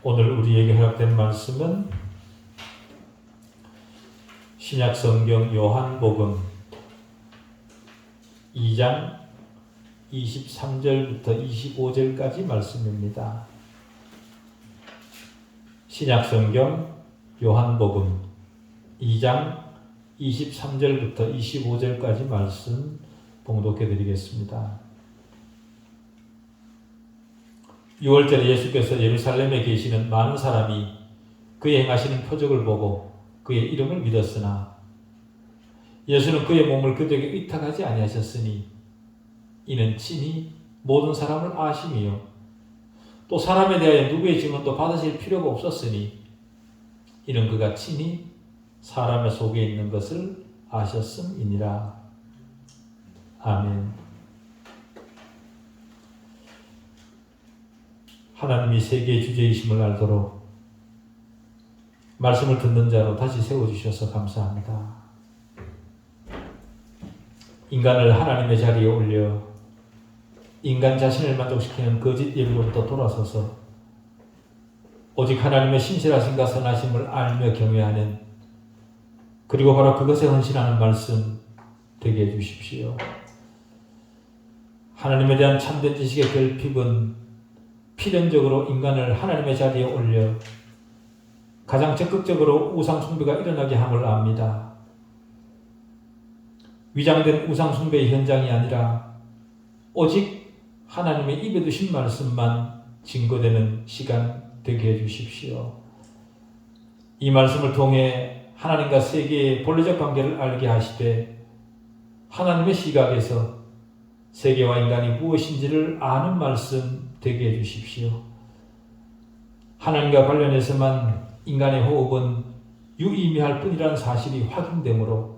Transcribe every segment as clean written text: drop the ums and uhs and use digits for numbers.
오늘 우리에게 허락된 말씀은 신약성경 요한복음 2장 23절부터 25절까지 말씀입니다. 신약성경 요한복음 2장 23절부터 25절까지 말씀 봉독해 드리겠습니다. 6월절에 예수께서 예루살렘에 계시는 많은 사람이 그의 행하시는 표적을 보고 그의 이름을 믿었으나 예수는 그의 몸을 그들에게 의탁하지 아니하셨으니 이는 친히 모든 사람을 아심이요 또 사람에 대하여 누구의 증언도 받으실 필요가 없었으니 이는 그가 친히 사람의 속에 있는 것을 아셨음이니라. 아멘. 하나님이 세계의 주제이심을 알도록 말씀을 듣는 자로 다시 세워주셔서 감사합니다. 인간을 하나님의 자리에 올려 인간 자신을 만족시키는 거짓 예비로부터 돌아서서 오직 하나님의 신실하심과 선하심을 알며 경외하는 그리고 바로 그것에 헌신하는 말씀 되게 해주십시오. 하나님에 대한 참된 지식의 결핍은 필연적으로 인간을 하나님의 자리에 올려 가장 적극적으로 우상숭배가 일어나게 함을 압니다. 위장된 우상숭배의 현장이 아니라 오직 하나님의 입에 두신 말씀만 증거되는 시간 되게 해주십시오. 이 말씀을 통해 하나님과 세계의 본래적 관계를 알게 하시되 하나님의 시각에서 세계와 인간이 무엇인지를 아는 말씀 되게 해주십시오. 하나님과 관련해서만 인간의 호흡은 유의미할 뿐이라는 사실이 확인되므로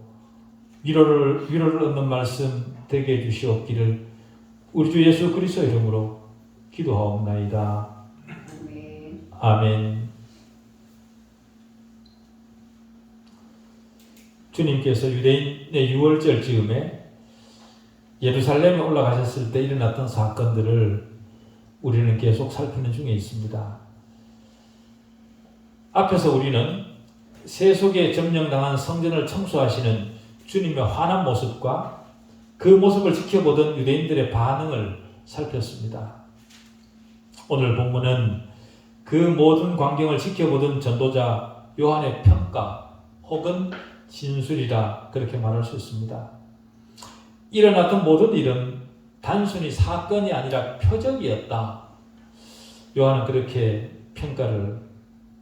위로를 얻는 말씀 되게 해주시옵기를 우리 주 예수 그리스도 이름으로 기도하옵나이다. 아멘. 주님께서 유대인의 6월절 즈음에 예루살렘에 올라가셨을 때 일어났던 사건들을 우리는 계속 살피는 중에 있습니다. 앞에서 우리는 세속에 점령당한 성전을 청소하시는 주님의 환한 모습과 그 모습을 지켜보던 유대인들의 반응을 살폈습니다. 오늘 본문은 그 모든 광경을 지켜보던 전도자 요한의 평가 혹은 진술이라 그렇게 말할 수 있습니다. 일어났던 모든 일은 단순히 사건이 아니라 표적이었다. 요한은 그렇게 평가를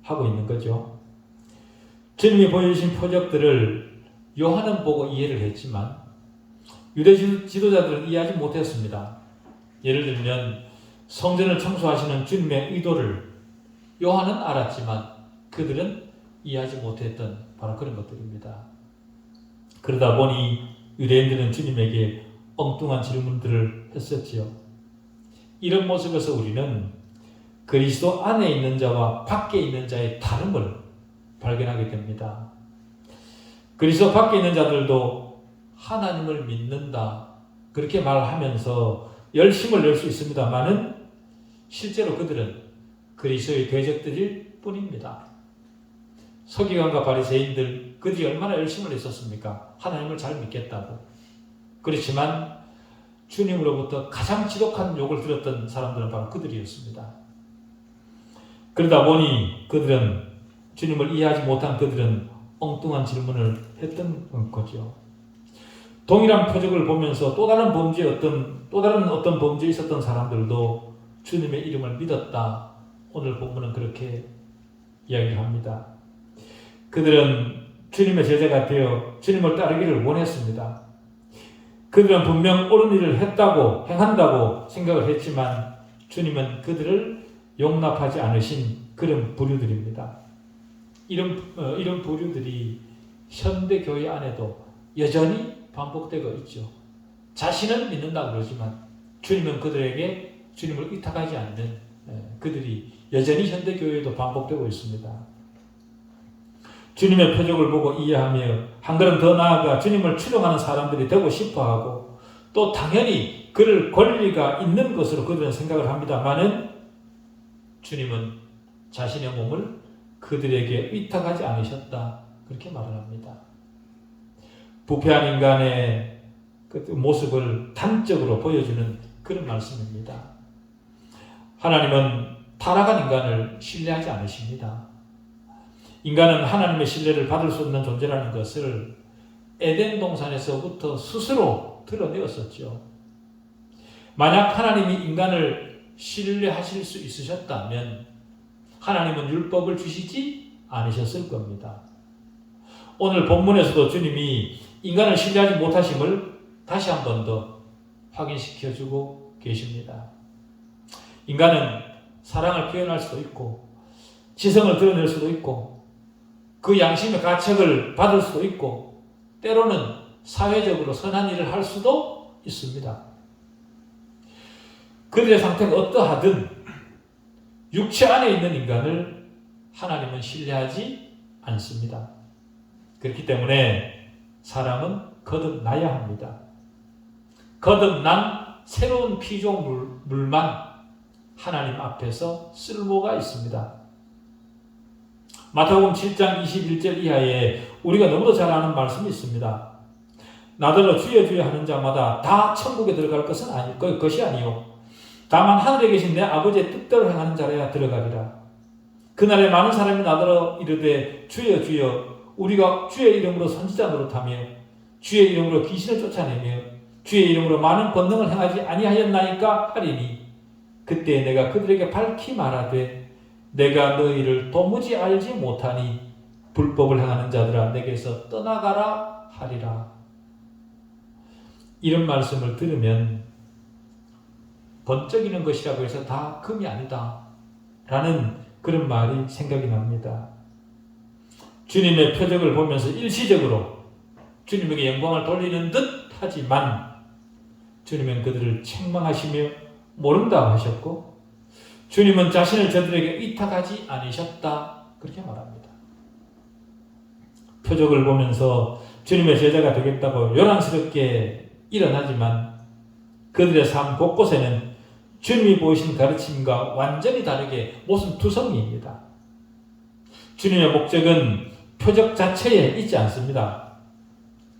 하고 있는 거죠. 주님이 보여주신 표적들을 요한은 보고 이해를 했지만 유대 지도자들은 이해하지 못했습니다. 예를 들면 성전을 청소하시는 주님의 의도를 요한은 알았지만 그들은 이해하지 못했던 바로 그런 것들입니다. 그러다 보니 유대인들은 주님에게 엉뚱한 질문들을 했었지요. 이런 모습에서 우리는 그리스도 안에 있는 자와 밖에 있는 자의 다름을 발견하게 됩니다. 그리스도 밖에 있는 자들도 하나님을 믿는다 그렇게 말하면서 열심을 낼 수 있습니다만은 실제로 그들은 그리스도의 대적들일 뿐입니다. 서기관과 바리새인들 그들이 얼마나 열심을 했었습니까? 하나님을 잘 믿겠다고. 그렇지만 주님으로부터 가장 지독한 욕을 들었던 사람들은 바로 그들이었습니다. 그러다 보니 그들은 주님을 이해하지 못한 그들은 엉뚱한 질문을 했던 거죠. 동일한 표적을 보면서 또 다른 어떤 범죄에 있었던 사람들도 주님의 이름을 믿었다. 오늘 본문은 그렇게 이야기합니다. 그들은 주님의 제자가 되어 주님을 따르기를 원했습니다. 그들은 분명 옳은 일을 행한다고 생각을 했지만 주님은 그들을 용납하지 않으신 그런 부류들입니다. 이런 부류들이 현대교회 안에도 여전히 반복되고 있죠. 자신은 믿는다고 그러지만 주님은 그들에게 주님을 의탁하지 않는 그들이 여전히 현대교회에도 반복되고 있습니다. 주님의 표적을 보고 이해하며 한 걸음 더 나아가 주님을 추종하는 사람들이 되고 싶어하고 또 당연히 그럴 권리가 있는 것으로 그들은 생각을 합니다만은 주님은 자신의 몸을 그들에게 의탁하지 않으셨다. 그렇게 말을 합니다. 부패한 인간의 그 모습을 단적으로 보여주는 그런 말씀입니다. 하나님은 타락한 인간을 신뢰하지 않으십니다. 인간은 하나님의 신뢰를 받을 수 없는 존재라는 것을 에덴 동산에서부터 스스로 드러내었었죠. 만약 하나님이 인간을 신뢰하실 수 있으셨다면 하나님은 율법을 주시지 않으셨을 겁니다. 오늘 본문에서도 주님이 인간을 신뢰하지 못하심을 다시 한 번 더 확인시켜주고 계십니다. 인간은 사랑을 표현할 수도 있고 지성을 드러낼 수도 있고 그 양심의 가책을 받을 수도 있고 때로는 사회적으로 선한 일을 할 수도 있습니다. 그들의 상태가 어떠하든 육체 안에 있는 인간을 하나님은 신뢰하지 않습니다. 그렇기 때문에 사람은 거듭나야 합니다. 거듭난 새로운 피조물만 하나님 앞에서 쓸모가 있습니다. 마태복음 7장 21절 이하에 우리가 너무도 잘 아는 말씀이 있습니다. 나더러 주여 주여 하는 자마다 다 천국에 들어갈 것이 아니요 다만 하늘에 계신 내 아버지의 뜻대로 행하는 자라야 들어가리라. 그날에 많은 사람이 나더러 이르되 주여 주여 우리가 주의 이름으로 선지자 노릇하며 주의 이름으로 귀신을 쫓아내며 주의 이름으로 많은 권능을 행하지 아니하였나이까 하리니 그때 내가 그들에게 밝히 말하되 내가 너희를 도무지 알지 못하니 불법을 행하는 자들아 내게서 떠나가라 하리라. 이런 말씀을 들으면 번쩍이는 것이라고 해서 다 금이 아니다 라는 그런 말이 생각이 납니다. 주님의 표적을 보면서 일시적으로 주님에게 영광을 돌리는 듯 하지만 주님은 그들을 책망하시며 모른다 하셨고 주님은 자신을 저들에게 의탁하지 않으셨다 그렇게 말합니다. 표적을 보면서 주님의 제자가 되겠다고 요란스럽게 일어나지만 그들의 삶 곳곳에는 주님이 보이신 가르침과 완전히 다르게 모순투성이입니다. 주님의 목적은 표적 자체에 있지 않습니다.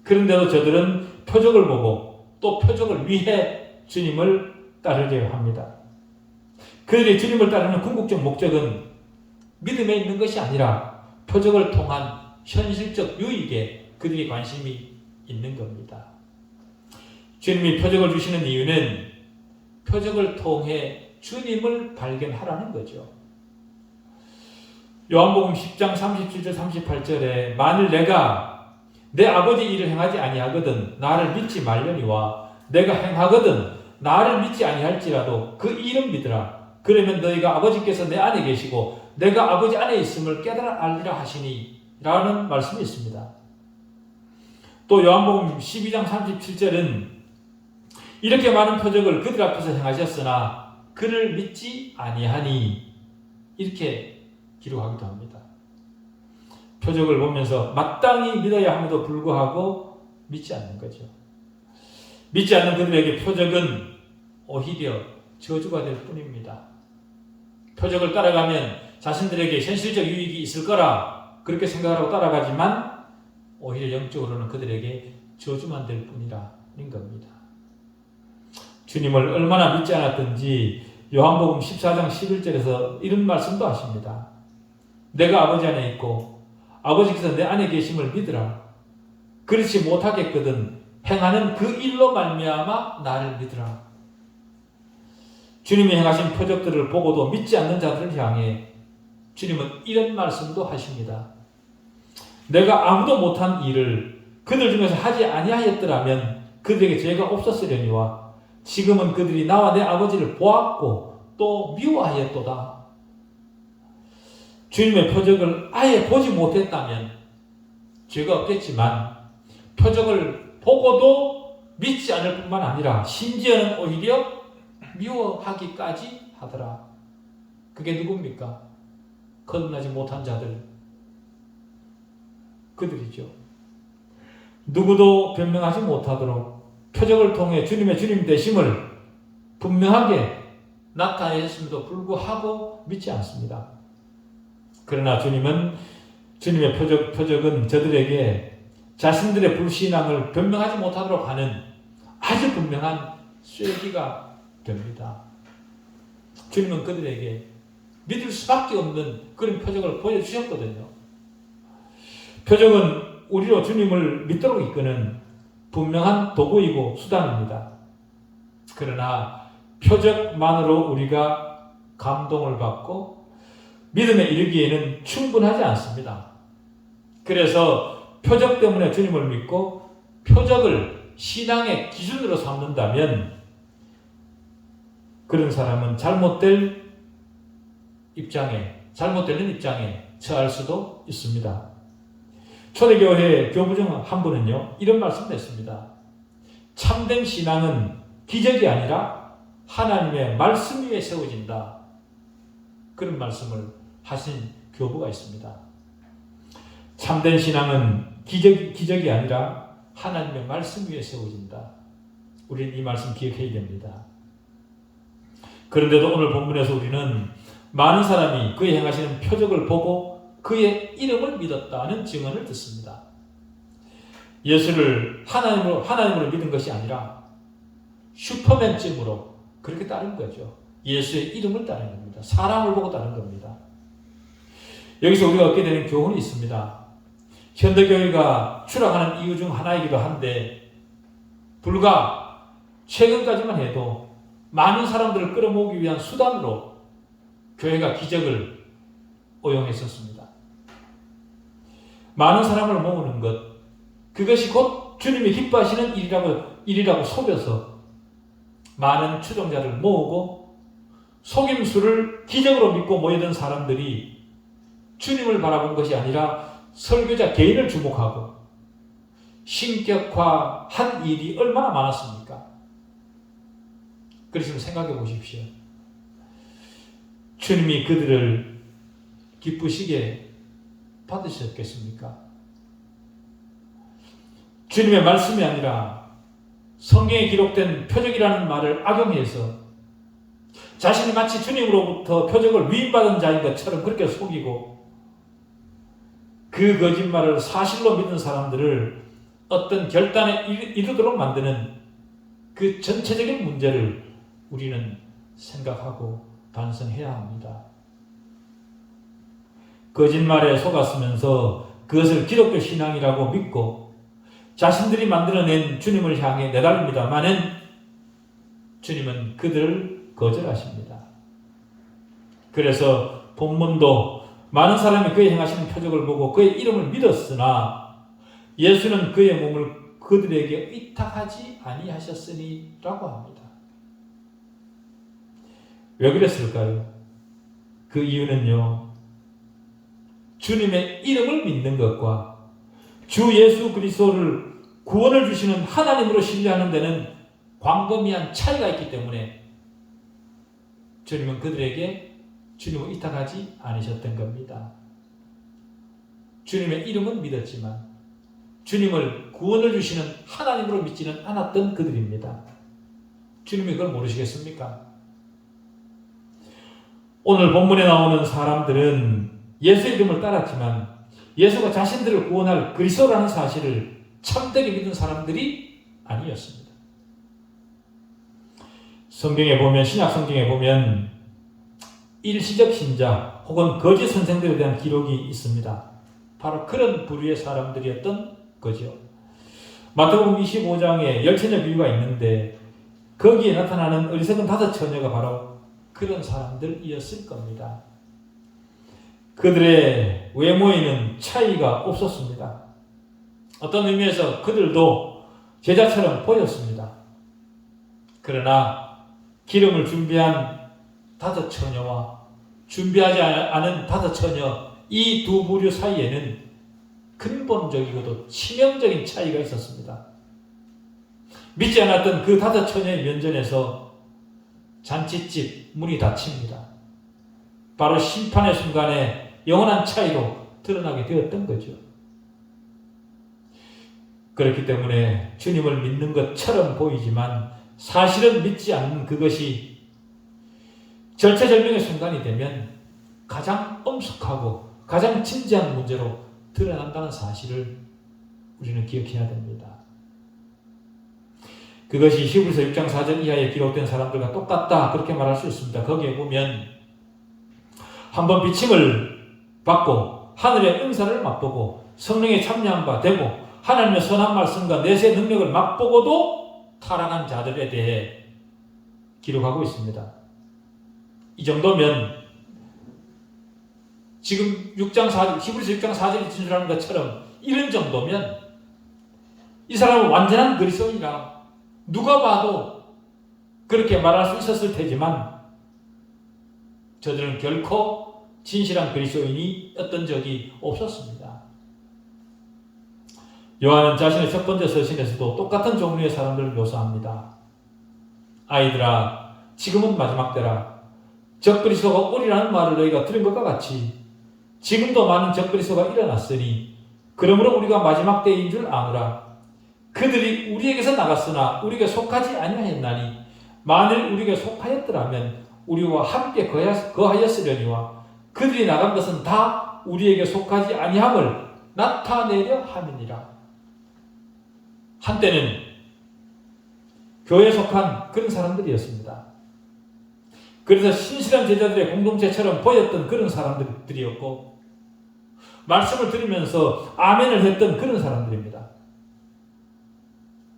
그런데도 저들은 표적을 보고 또 표적을 위해 주님을 따르려 합니다. 그들이 주님을 따르는 궁극적 목적은 믿음에 있는 것이 아니라 표적을 통한 현실적 유익에 그들이 관심이 있는 겁니다. 주님이 표적을 주시는 이유는 표적을 통해 주님을 발견하라는 거죠. 요한복음 10장 37절 38절에 만일 내가 내 아버지 일을 행하지 아니하거든 나를 믿지 말려니와 내가 행하거든 나를 믿지 아니할지라도 그 일은 믿으라. 그러면 너희가 아버지께서 내 안에 계시고 내가 아버지 안에 있음을 깨달아 알리라 하시니 라는 말씀이 있습니다. 또 요한복음 12장 37절은 이렇게 많은 표적을 그들 앞에서 행하셨으나 그를 믿지 아니하니 이렇게 기록하기도 합니다. 표적을 보면서 마땅히 믿어야 함에도 불구하고 믿지 않는 거죠. 믿지 않는 그들에게 표적은 오히려 저주가 될 뿐입니다. 표적을 따라가면 자신들에게 현실적 유익이 있을 거라 그렇게 생각하고 따라가지만 오히려 영적으로는 그들에게 저주만 될 뿐이라는 겁니다. 주님을 얼마나 믿지 않았든지 요한복음 14장 11절에서 이런 말씀도 하십니다. 내가 아버지 안에 있고 아버지께서 내 안에 계심을 믿으라. 그렇지 못하겠거든 행하는 그 일로 말미암아 나를 믿으라. 주님이 행하신 표적들을 보고도 믿지 않는 자들을 향해 주님은 이런 말씀도 하십니다. 내가 아무도 못한 일을 그들 중에서 하지 아니하였더라면 그들에게 죄가 없었으려니와 지금은 그들이 나와 내 아버지를 보았고 또 미워하였도다. 주님의 표적을 아예 보지 못했다면 죄가 없겠지만 표적을 보고도 믿지 않을 뿐만 아니라 심지어는 오히려 미워하기까지 하더라. 그게 누굽니까? 거듭나지 못한 자들. 그들이죠. 누구도 변명하지 못하도록 표적을 통해 주님의 주님 되심을 분명하게 나타내셨음에도 불구하고 믿지 않습니다. 그러나 주님의 표적은 저들에게 자신들의 불신앙을 변명하지 못하도록 하는 아주 분명한 쐐기가 됩니다. 주님은 그들에게 믿을 수밖에 없는 그런 표적을 보여주셨거든요. 표적은 우리로 주님을 믿도록 이끄는 분명한 도구이고 수단입니다. 그러나 표적만으로 우리가 감동을 받고 믿음에 이르기에는 충분하지 않습니다. 그래서 표적 때문에 주님을 믿고 표적을 신앙의 기준으로 삼는다면 그런 사람은 잘못되는 입장에 처할 수도 있습니다. 초대교회 교부 중 한 분은요, 이런 말씀을 했습니다. 참된 신앙은 기적이 아니라 하나님의 말씀 위에 세워진다. 그런 말씀을 하신 교부가 있습니다. 참된 신앙은 기적이 아니라 하나님의 말씀 위에 세워진다. 우리는 이 말씀 기억해야 됩니다. 그런데도 오늘 본문에서 우리는 많은 사람이 그의 행하시는 표적을 보고 그의 이름을 믿었다는 증언을 듣습니다. 예수를 하나님으로 믿은 것이 아니라 슈퍼맨쯤으로 그렇게 따른 거죠. 예수의 이름을 따른 겁니다. 사람을 보고 따른 겁니다. 여기서 우리가 얻게 되는 교훈이 있습니다. 현대교회가 추락하는 이유 중 하나이기도 한데 불과 최근까지만 해도 많은 사람들을 끌어모으기 위한 수단으로 교회가 기적을 오용했었습니다. 많은 사람을 모으는 것, 그것이 곧 주님이 기뻐하시는 일이라고 속여서 많은 추종자를 모으고 속임수를 기적으로 믿고 모이던 사람들이 주님을 바라본 것이 아니라 설교자 개인을 주목하고 신격화한 일이 얼마나 많았습니까? 그래서 생각해 보십시오. 주님이 그들을 기쁘시게 받으셨겠습니까? 주님의 말씀이 아니라 성경에 기록된 표적이라는 말을 악용해서 자신이 마치 주님으로부터 표적을 위임받은 자인 것처럼 그렇게 속이고 그 거짓말을 사실로 믿는 사람들을 어떤 결단에 이르도록 만드는 그 전체적인 문제를 우리는 생각하고 반성해야 합니다. 거짓말에 속았으면서 그것을 기독교 신앙이라고 믿고 자신들이 만들어낸 주님을 향해 내달립니다마는 주님은 그들을 거절하십니다. 그래서 본문도 많은 사람이 그의 행하시는 표적을 보고 그의 이름을 믿었으나 예수는 그의 몸을 그들에게 의탁하지 아니하셨으니 라고 합니다. 왜 그랬을까요? 그 이유는요, 주님의 이름을 믿는 것과 주 예수 그리스도를 구원을 주시는 하나님으로 신뢰하는 데는 광범위한 차이가 있기 때문에 주님은 그들에게 주님을 의탁하지 않으셨던 겁니다. 주님의 이름은 믿었지만 주님을 구원을 주시는 하나님으로 믿지는 않았던 그들입니다. 주님이 그걸 모르시겠습니까? 오늘 본문에 나오는 사람들은 예수의 이름을 따랐지만 예수가 자신들을 구원할 그리스도라는 사실을 참되게 믿은 사람들이 아니었습니다. 성경에 보면, 신약 성경에 보면 일시적 신자 혹은 거짓 선생들에 대한 기록이 있습니다. 바로 그런 부류의 사람들이었던 거죠. 마태복음 25장에 열처녀 비유가 있는데 거기에 나타나는 어리석은 5처녀가 바로 그런 사람들이었을 겁니다. 그들의 외모에는 차이가 없었습니다. 어떤 의미에서 그들도 제자처럼 보였습니다. 그러나 기름을 준비한 5처녀와 준비하지 않은 5처녀, 이 두 부류 사이에는 근본적이고도 치명적인 차이가 있었습니다. 믿지 않았던 그 5처녀의 면전에서 잔치집 문이 닫힙니다. 바로 심판의 순간에 영원한 차이로 드러나게 되었던 거죠. 그렇기 때문에 주님을 믿는 것처럼 보이지만 사실은 믿지 않는 그것이 절체절명의 순간이 되면 가장 엄숙하고 가장 진지한 문제로 드러난다는 사실을 우리는 기억해야 됩니다. 그것이 히브리서 6장 4절 이하에 기록된 사람들과 똑같다 그렇게 말할 수 있습니다. 거기에 보면 한번 비침을 받고 하늘의 은사를 맛보고 성령에 참여한 바 되고 하나님의 선한 말씀과 내세 능력을 맛보고도 타락한 자들에 대해 기록하고 있습니다. 이 정도면 지금 히브리서 6장 4절이 진술하는 것처럼 이런 정도면 이 사람은 완전한 그리스도인이라 누가 봐도 그렇게 말할 수 있었을 테지만 저들은 결코 진실한 그리스도인이었던 적이 없었습니다. 요한은 자신의 첫 번째 서신에서도 똑같은 종류의 사람들을 묘사합니다. 아이들아, 지금은 마지막 때라. 적그리스도가 오리라는 말을 너희가 들은 것과 같이 지금도 많은 적그리스도가 일어났으니 그러므로 우리가 마지막 때인 줄 아노라. 그들이 우리에게서 나갔으나 우리에게 속하지 아니하였나니 만일 우리에게 속하였더라면 우리와 함께 거하였으려니와 그들이 나간 것은 다 우리에게 속하지 아니함을 나타내려 함이니라. 한때는 교회에 속한 그런 사람들이었습니다. 그래서 신실한 제자들의 공동체처럼 보였던 그런 사람들이었고 말씀을 들으면서 아멘을 했던 그런 사람들입니다.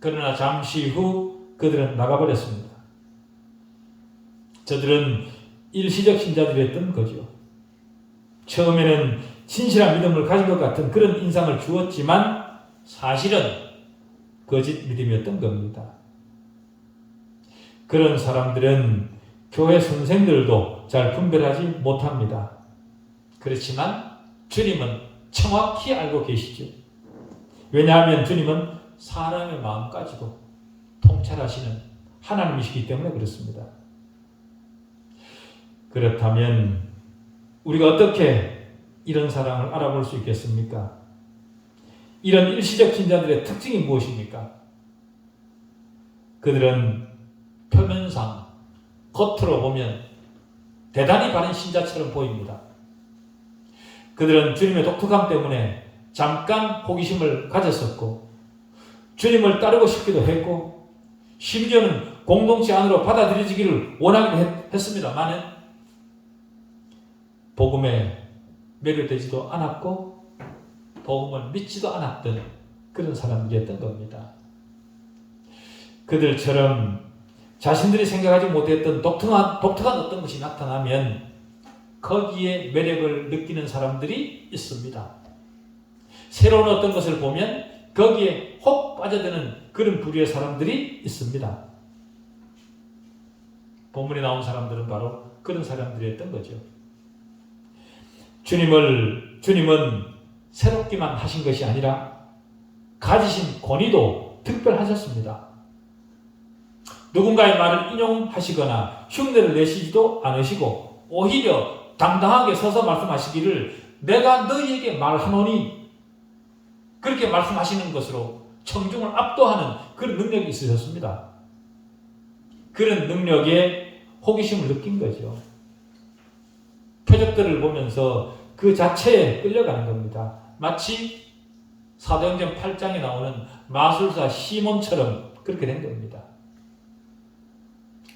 그러나 잠시 후 그들은 나가버렸습니다. 저들은 일시적 신자들이었던 거죠. 처음에는 진실한 믿음을 가진 것 같은 그런 인상을 주었지만 사실은 거짓 믿음이었던 겁니다. 그런 사람들은 교회 선생들도 잘 분별하지 못합니다. 그렇지만 주님은 정확히 알고 계시죠. 왜냐하면 주님은 사람의 마음까지도 통찰하시는 하나님이시기 때문에 그렇습니다. 그렇다면 우리가 어떻게 이런 사람을 알아볼 수 있겠습니까? 이런 일시적 신자들의 특징이 무엇입니까? 그들은 표면상 겉으로 보면 대단히 바른 신자처럼 보입니다. 그들은 주님의 독특함 때문에 잠깐 호기심을 가졌었고 주님을 따르고 싶기도 했고 심지어는 공동체 안으로 받아들여지기를 원하기도 했습니다만 복음에 매료되지도 않았고 복음을 믿지도 않았던 그런 사람들이었던 겁니다. 그들처럼 자신들이 생각하지 못했던 독특한 어떤 것이 나타나면 거기에 매력을 느끼는 사람들이 있습니다. 새로운 어떤 것을 보면 거기에 혹 빠져드는 그런 부류의 사람들이 있습니다. 본문에 나온 사람들은 바로 그런 사람들이었던 거죠. 주님은 새롭기만 하신 것이 아니라 가지신 권위도 특별하셨습니다. 누군가의 말을 인용하시거나 흉내를 내시지도 않으시고 오히려 당당하게 서서 말씀하시기를 내가 너희에게 말하노니 그렇게 말씀하시는 것으로 청중을 압도하는 그런 능력이 있으셨습니다. 그런 능력에 호기심을 느낀 거죠. 표적들을 보면서 그 자체에 끌려가는 겁니다. 마치 사도행전 8장에 나오는 마술사 시몬처럼 그렇게 된 겁니다.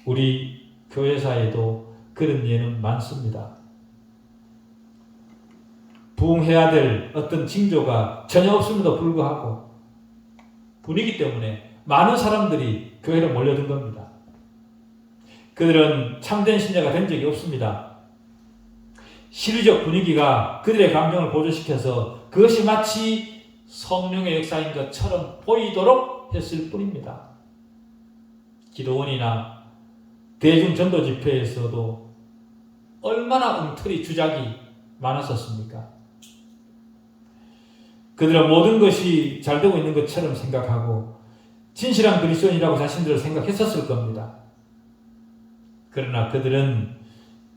우리 교회사에도 그런 예는 많습니다. 부흥해야 될 어떤 징조가 전혀 없음에도 불구하고 분위기 때문에 많은 사람들이 교회로 몰려든 겁니다. 그들은 참된 신자가 된 적이 없습니다. 시류적 분위기가 그들의 감정을 고조시켜서 그것이 마치 성령의 역사인 것처럼 보이도록 했을 뿐입니다. 기도원이나 대중 전도 집회에서도 얼마나 엉터리 주작이 많았었습니까? 그들은 모든 것이 잘 되고 있는 것처럼 생각하고 진실한 그리스도인이라고 자신들을 생각했었을 겁니다. 그러나 그들은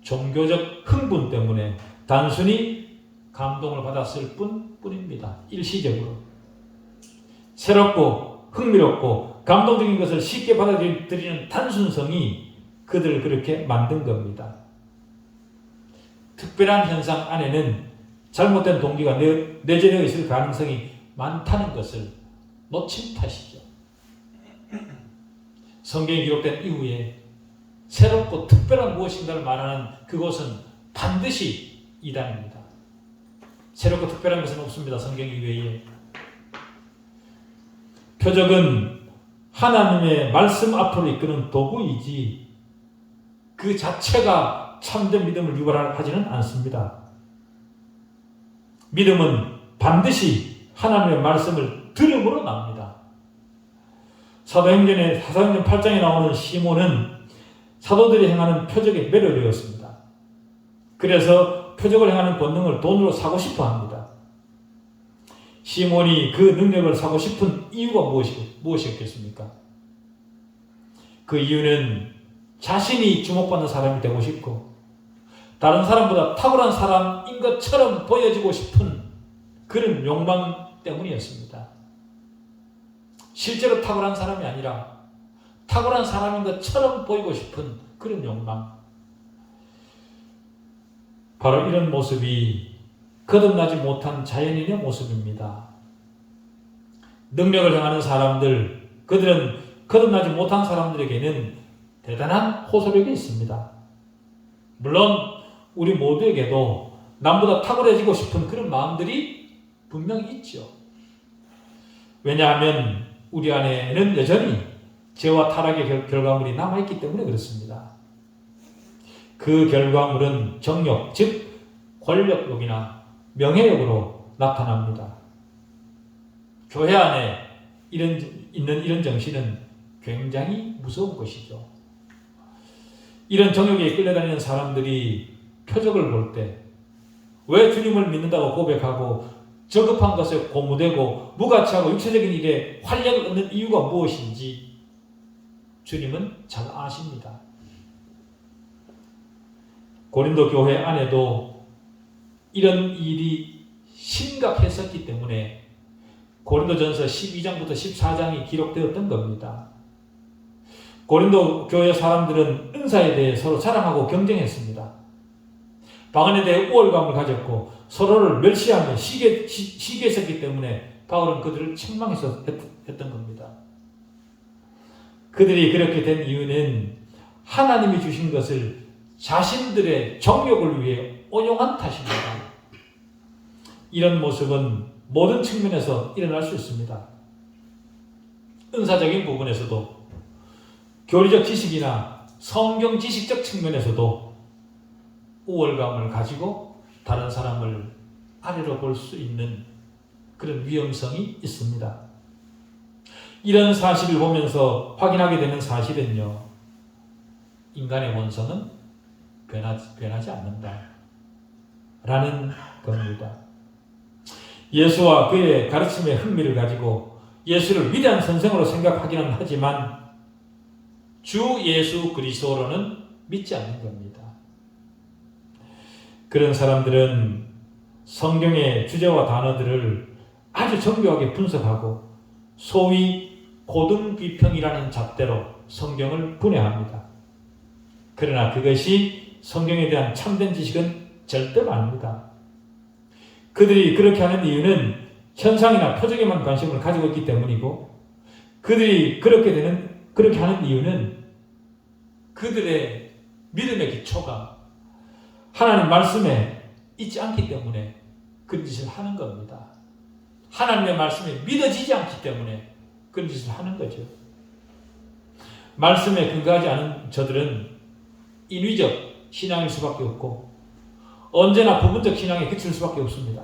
종교적 흥분 때문에 단순히 감동을 받았을 뿐입니다. 일시적으로. 새롭고 흥미롭고 감동적인 것을 쉽게 받아들이는 단순성이 그들을 그렇게 만든 겁니다. 특별한 현상 안에는 잘못된 동기가 내재되어 있을 가능성이 많다는 것을 놓친 탓이죠. 성경이 기록된 이후에 새롭고 특별한 무엇인가를 말하는 그것은 반드시 이단입니다. 새롭고 특별한 것은 없습니다. 성경 이외에. 표적은 하나님의 말씀 앞으로 이끄는 도구이지 그 자체가 참된 믿음을 유발하지는 않습니다. 믿음은 반드시 하나님의 말씀을 들음으로 납니다. 사도행전 8장에 나오는 시몬은 사도들이 행하는 표적에 매료되었습니다. 그래서 표적을 행하는 권능을 돈으로 사고 싶어 합니다. 시몬이 그 능력을 사고 싶은 이유가 무엇이었겠습니까? 그 이유는 자신이 주목받는 사람이 되고 싶고 다른 사람보다 탁월한 사람인 것처럼 보여지고 싶은 그런 욕망 때문이었습니다. 실제로 탁월한 사람이 아니라 탁월한 사람인 것처럼 보이고 싶은 그런 욕망. 바로 이런 모습이 거듭나지 못한 자연인의 모습입니다. 능력을 행하는 사람들, 그들은 거듭나지 못한 사람들에게는 대단한 호소력이 있습니다. 물론 우리 모두에게도 남보다 탁월해지고 싶은 그런 마음들이 분명히 있죠. 왜냐하면 우리 안에는 여전히 죄와 타락의 결과물이 남아있기 때문에 그렇습니다. 그 결과물은 정욕, 즉 권력욕이나 명예욕으로 나타납니다. 교회 안에 있는 이런 정신은 굉장히 무서운 것이죠. 이런 정욕에 끌려다니는 사람들이 표적을 볼 때 왜 주님을 믿는다고 고백하고 저급한 것에 고무되고 무가치하고 육체적인 일에 활력을 얻는 이유가 무엇인지 주님은 잘 아십니다. 고린도 교회 안에도 이런 일이 심각했었기 때문에 고린도전서 12장부터 14장이 기록되었던 겁니다. 고린도 교회 사람들은 은사에 대해 서로 자랑하고 경쟁했습니다. 방언에 대해 우월감을 가졌고 서로를 멸시하며 시기했었기 때문에 바울은 그들을 책망해서 했던 겁니다. 그들이 그렇게 된 이유는 하나님이 주신 것을 자신들의 정욕을 위해 오용한 탓입니다. 이런 모습은 모든 측면에서 일어날 수 있습니다. 은사적인 부분에서도 교리적 지식이나 성경 지식적 측면에서도 우월감을 가지고 다른 사람을 아래로 볼 수 있는 그런 위험성이 있습니다. 이런 사실을 보면서 확인하게 되는 사실은요, 인간의 본성은 변하지 않는다 라는 겁니다. 예수와 그의 가르침에 흥미를 가지고 예수를 위대한 선생으로 생각하기는 하지만 주 예수 그리스도로는 믿지 않는 겁니다. 그런 사람들은 성경의 주제와 단어들을 아주 정교하게 분석하고 소위 고등비평이라는 잣대로 성경을 분해합니다. 그러나 그것이 성경에 대한 참된 지식은 절대로 아닙니다. 그들이 그렇게 하는 이유는 현상이나 표적에만 관심을 가지고 있기 때문이고 그들이 그렇게 하는 이유는 그들의 믿음의 기초가 하나님 말씀에 있지 않기 때문에 그런 짓을 하는 겁니다. 하나님의 말씀이 믿어지지 않기 때문에 그런 짓을 하는 거죠. 말씀에 근거하지 않은 저들은 인위적 신앙일 수밖에 없고 언제나 부분적 신앙에 그칠 수밖에 없습니다.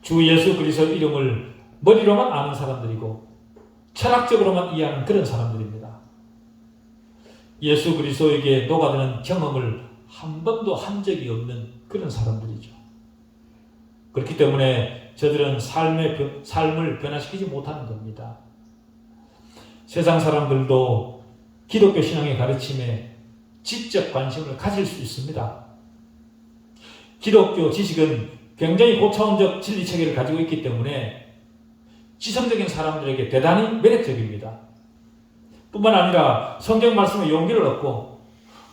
주 예수 그리스도 이름을 머리로만 아는 사람들이고 철학적으로만 이해하는 그런 사람들입니다. 예수 그리스도에게 녹아드는 경험을 한 번도 한 적이 없는 그런 사람들이죠. 그렇기 때문에 저들은 삶을 변화시키지 못하는 겁니다. 세상 사람들도 기독교 신앙의 가르침에 지적 관심을 가질 수 있습니다. 기독교 지식은 굉장히 고차원적 진리 체계를 가지고 있기 때문에 지성적인 사람들에게 대단히 매력적입니다. 뿐만 아니라 성경 말씀에 용기를 얻고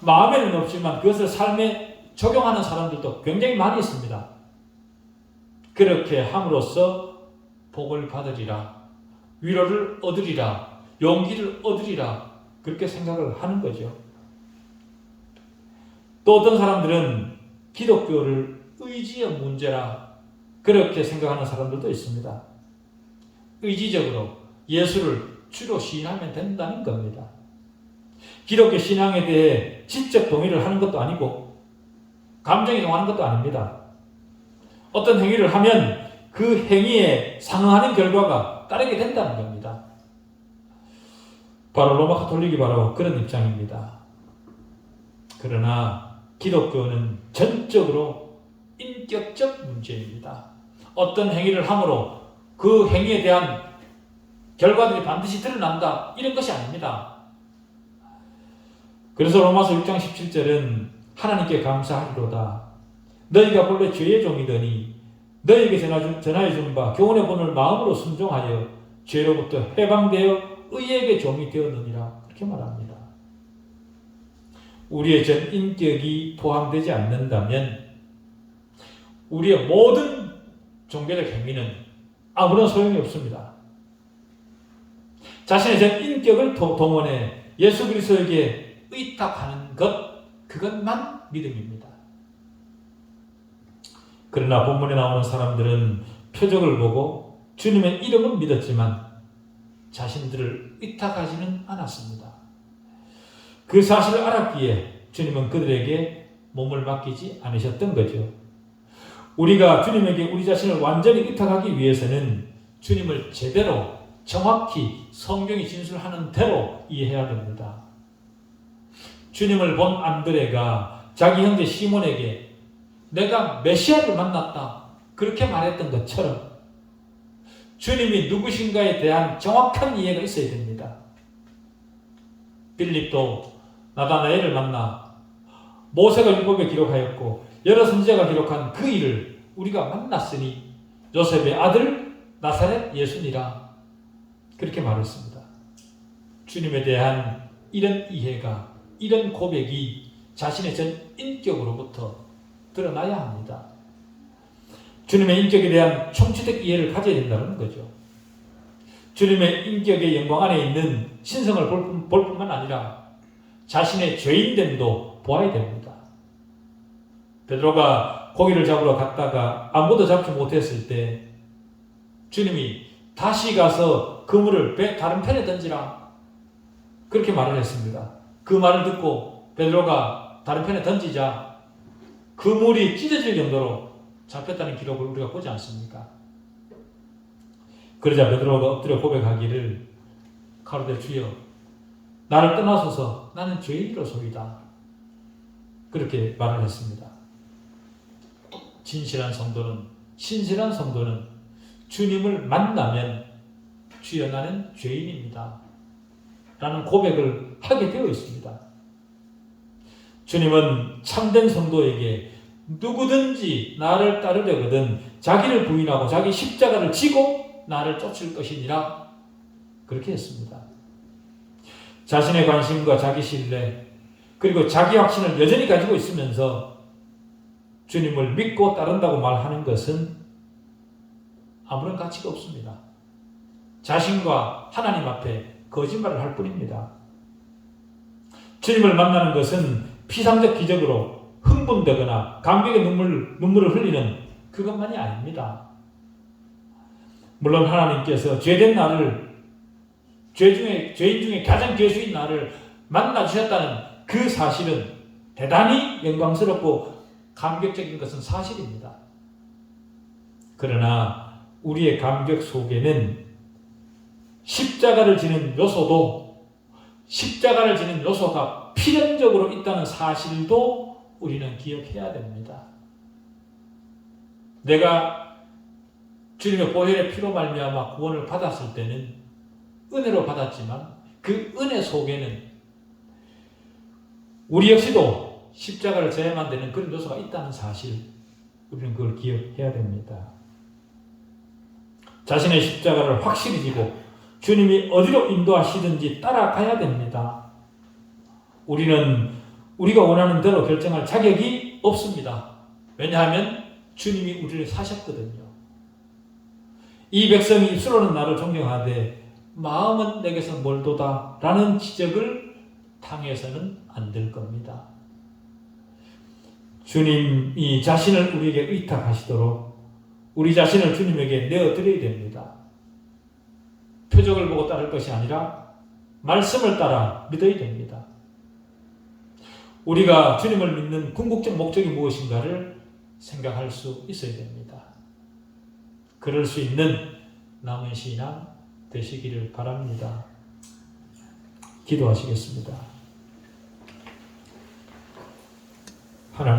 마음에는 없지만 그것을 삶의 적용하는 사람들도 굉장히 많이 있습니다. 그렇게 함으로써 복을 받으리라, 위로를 얻으리라, 용기를 얻으리라, 그렇게 생각을 하는 거죠. 또 어떤 사람들은 기독교를 의지의 문제라 그렇게 생각하는 사람들도 있습니다. 의지적으로 예수를 주로 시인하면 된다는 겁니다. 기독교 신앙에 대해 지적 동의를 하는 것도 아니고 감정이 동하는 것도 아닙니다. 어떤 행위를 하면 그 행위에 상응하는 결과가 따르게 된다는 겁니다. 바로 로마 가톨릭이 바로 그런 입장입니다. 그러나 기독교는 전적으로 인격적 문제입니다. 어떤 행위를 함으로 그 행위에 대한 결과들이 반드시 드러난다, 이런 것이 아닙니다. 그래서 로마서 6장 17절은 하나님께 감사하리로다. 너희가 본래 죄의 종이더니 너희에게 전하여 준 바 교훈의 본을 마음으로 순종하여 죄로부터 해방되어 의에게 종이 되었느니라. 그렇게 말합니다. 우리의 전 인격이 포함되지 않는다면 우리의 모든 종교적 행위는 아무런 소용이 없습니다. 자신의 전 인격을 동원해 예수 그리스도에게 의탁하는 것, 그것만 믿음입니다. 그러나 본문에 나오는 사람들은 표적을 보고 주님의 이름은 믿었지만 자신들을 의탁하지는 않았습니다. 그 사실을 알았기에 주님은 그들에게 몸을 맡기지 않으셨던 거죠. 우리가 주님에게 우리 자신을 완전히 의탁하기 위해서는 주님을 제대로 정확히 성경이 진술하는 대로 이해해야 됩니다. 주님을 본 안드레가 자기 형제 시몬에게 내가 메시아를 만났다, 그렇게 말했던 것처럼 주님이 누구신가에 대한 정확한 이해가 있어야 됩니다. 빌립도 나다나엘을 만나 모세가 율법에 기록하였고 여러 선지자가 기록한 그 일을 우리가 만났으니 요셉의 아들 나사렛 예수니라, 그렇게 말했습니다. 주님에 대한 이런 이해가, 이런 고백이 자신의 전 인격으로부터 드러나야 합니다. 주님의 인격에 대한 총체적 이해를 가져야 된다는 거죠. 주님의 인격의 영광 안에 있는 신성을 볼 뿐만 아니라 자신의 죄인됨도 보아야 됩니다. 베드로가 고기를 잡으러 갔다가 아무도 잡지 못했을 때 주님이 다시 가서 그물을 배 다른 편에 던지라, 그렇게 말을 했습니다. 그 말을 듣고 베드로가 다른 편에 던지자 그물이 찢어질 정도로 잡혔다는 기록을 우리가 보지 않습니까? 그러자 베드로가 엎드려 고백하기를 가로되 주여 나를 떠나소서 나는 죄인이로소이다, 그렇게 말을 했습니다. 진실한 성도는, 신실한 성도는 주님을 만나면 주여 나는 죄인입니다 라는 고백을 하게 되어 있습니다. 주님은 참된 성도에게 누구든지 나를 따르려거든 자기를 부인하고 자기 십자가를 지고 나를 쫓을 것이니라, 그렇게 했습니다. 자신의 관심과 자기 신뢰 그리고 자기 확신을 여전히 가지고 있으면서 주님을 믿고 따른다고 말하는 것은 아무런 가치가 없습니다. 자신과 하나님 앞에 거짓말을 할 뿐입니다. 주님을 만나는 것은 피상적 기적으로 흥분되거나 감격의 눈물을 흘리는 그것만이 아닙니다. 물론 하나님께서 죄된 나를, 죄인 중에 가장 괴수인 나를 만나주셨다는 그 사실은 대단히 영광스럽고 감격적인 것은 사실입니다. 그러나 우리의 감격 속에는 십자가를 지는 요소가 필연적으로 있다는 사실도 우리는 기억해야 됩니다. 내가 주님의 보혈의 피로 말미암아 구원을 받았을 때는 은혜로 받았지만 그 은혜 속에는 우리 역시도 십자가를 져야만 되는 그런 요소가 있다는 사실, 우리는 그걸 기억해야 됩니다. 자신의 십자가를 확실히 지고 주님이 어디로 인도하시든지 따라가야 됩니다. 우리는 우리가 원하는 대로 결정할 자격이 없습니다. 왜냐하면 주님이 우리를 사셨거든요. 이 백성이 입술로는 나를 존경하되 마음은 내게서 멀도다 라는 지적을 당해서는 안 될 겁니다. 주님이 자신을 우리에게 의탁하시도록 우리 자신을 주님에게 내어드려야 됩니다. 표적을 보고 따를 것이 아니라 말씀을 따라 믿어야 됩니다. 우리가 주님을 믿는 궁극적 목적이 무엇인가를 생각할 수 있어야 됩니다. 그럴 수 있는 남은 신앙 되시기를 바랍니다. 기도하시겠습니다. 하나님